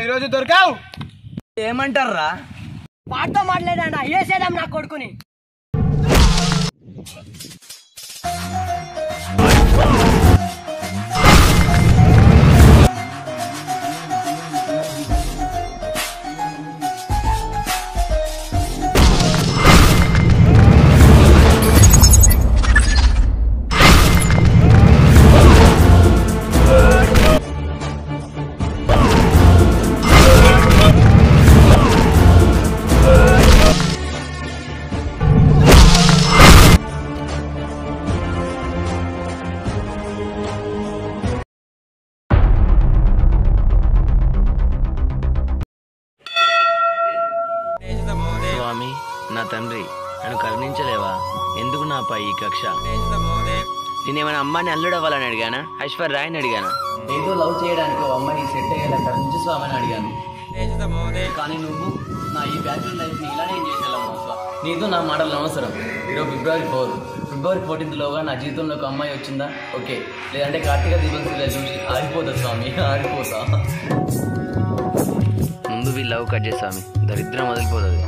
ఈరోజు దొరకావు. ఏమంటారా? వాటితో మాట్లాడా వేసేద్దాం నా కొడుకుని. స్వామి, నా తండ్రి, నన్ను కరుణించలేవా? ఎందుకు నాపై ఈ కక్ష? నేనేమైనా అమ్మాయిని అల్లుడు అవ్వాలని అడిగానా? ఐశ్వర్య రాయని అడిగానా? ఏదో లవ్ చేయడానికి ఓ అమ్మాయిని సెట్ అయ్యేలా కరుణించు స్వామి అని అడిగాను. కానీ నువ్వు నా ఈ బ్యాచులర్ లైఫ్ని ఇలానే ఏం చేసేలావు స్వామి. నీతో నా మాటలు అవసరం. ఈరోజు ఫిబ్రవరి 14th నా జీవితంలో ఒక అమ్మాయి వచ్చిందా ఓకే, లేదంటే కార్తీక దీపం చూసి ఆగిపోతా స్వామి, ఆగిపోతా. ముందు వీళ్ళు లవ్ కట్ చేసి స్వామి, దరిద్రం వదిలిపోతుంది.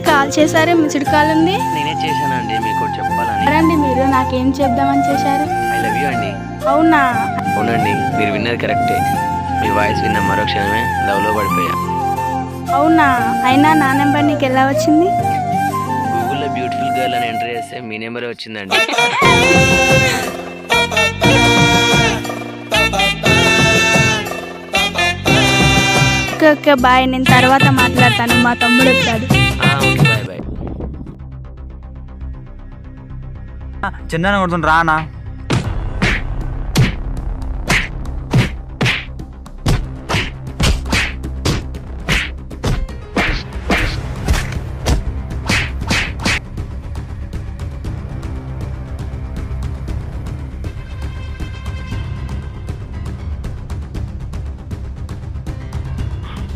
కాల్ చేశారు, మిస్డ్ కాల్ ఉంది. నేనే చేశానండి, మీకు చెప్పాలని. రండి, మీరు నాకేం చెప్దామని చేశారు? ఐ లవ్ యూ అండి. అవునా? అవునండి, మీరు విన్నది కరెక్టే. మీ వాయిస్ విన్న మరో క్షణమే లవ్లో పడిపోయా. అవునా? అయినా నా నెంబర్ నీకు ఎలా వచ్చింది? గూగుల్లో బ్యూటిఫుల్ గర్ల్ అని ఎంటర్ చేస్తే మీ నెంబరే వచ్చిందండి. ఓకే బాయ్, నేను తర్వాత మాట్లాడతాను, మా తమ్ముడు వచ్చాడు. Bye bye. చిన్న కొడుతుంది రానా?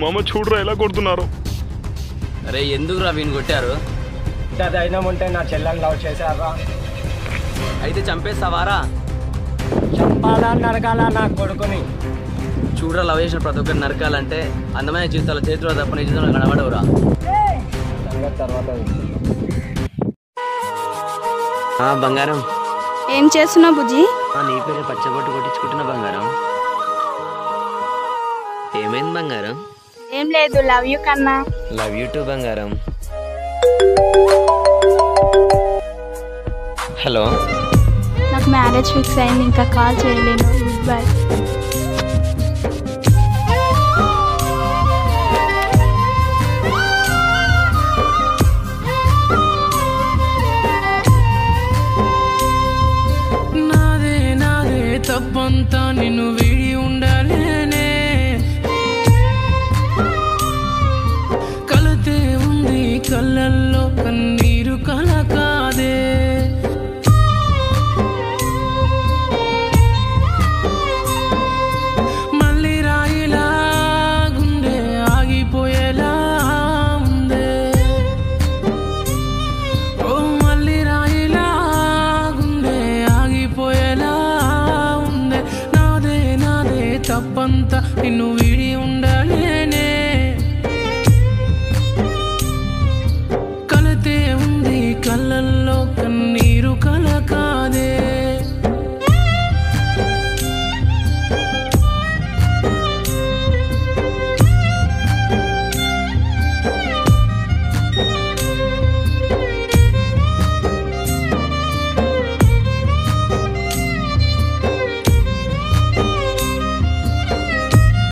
మామ చూడరా ఎలా కొడుతున్నారు. అరే ఎందుకురా వీని కొట్టారు? ధైర్యం ఉంటే నా చెల్లెని లవ్ చేశారా? అయితే చంపేస్తావారా? చంపాలా నరకాలా నా కొడుకుని? చూడరా, లవ్ చేసిన ప్రతి ఒక్కరు నరకాలంటే అందమైన జీవితాల చేతిలో తప్ప నీ జీవితంలో కనబడవురా. తర్వాత బంగారం, ఏం చేస్తున్నావు బుజ్జి? నీ పేరు పచ్చబొట్టు కొట్టించుకుంటున్నా బంగారం. ఏమైంది బంగారం? ఏం లేదు, లవ్ యూ కన్నా. లవ్ యూ టూ బంగారం. హలో, నాకు మ్యారేజ్ ఫిక్స్ అయింది, ఇంకా కాల్ చేయలేను. బాయ్. నాదే నాదే తప్పంతా నిన్ను వీడి ఉండాలేనే, కలతే ఉంది కళ్ళల్లో కన్నీరు కల కాదే. మళ్ళీ రాయిలా గుండె ఆగిపోయేలా ఉందే, ఓ మళ్ళీ రాయిలా గుండె ఆగిపోయేలా ఉందే. నాదే నాదే తప్పంతా నిన్ను వీడి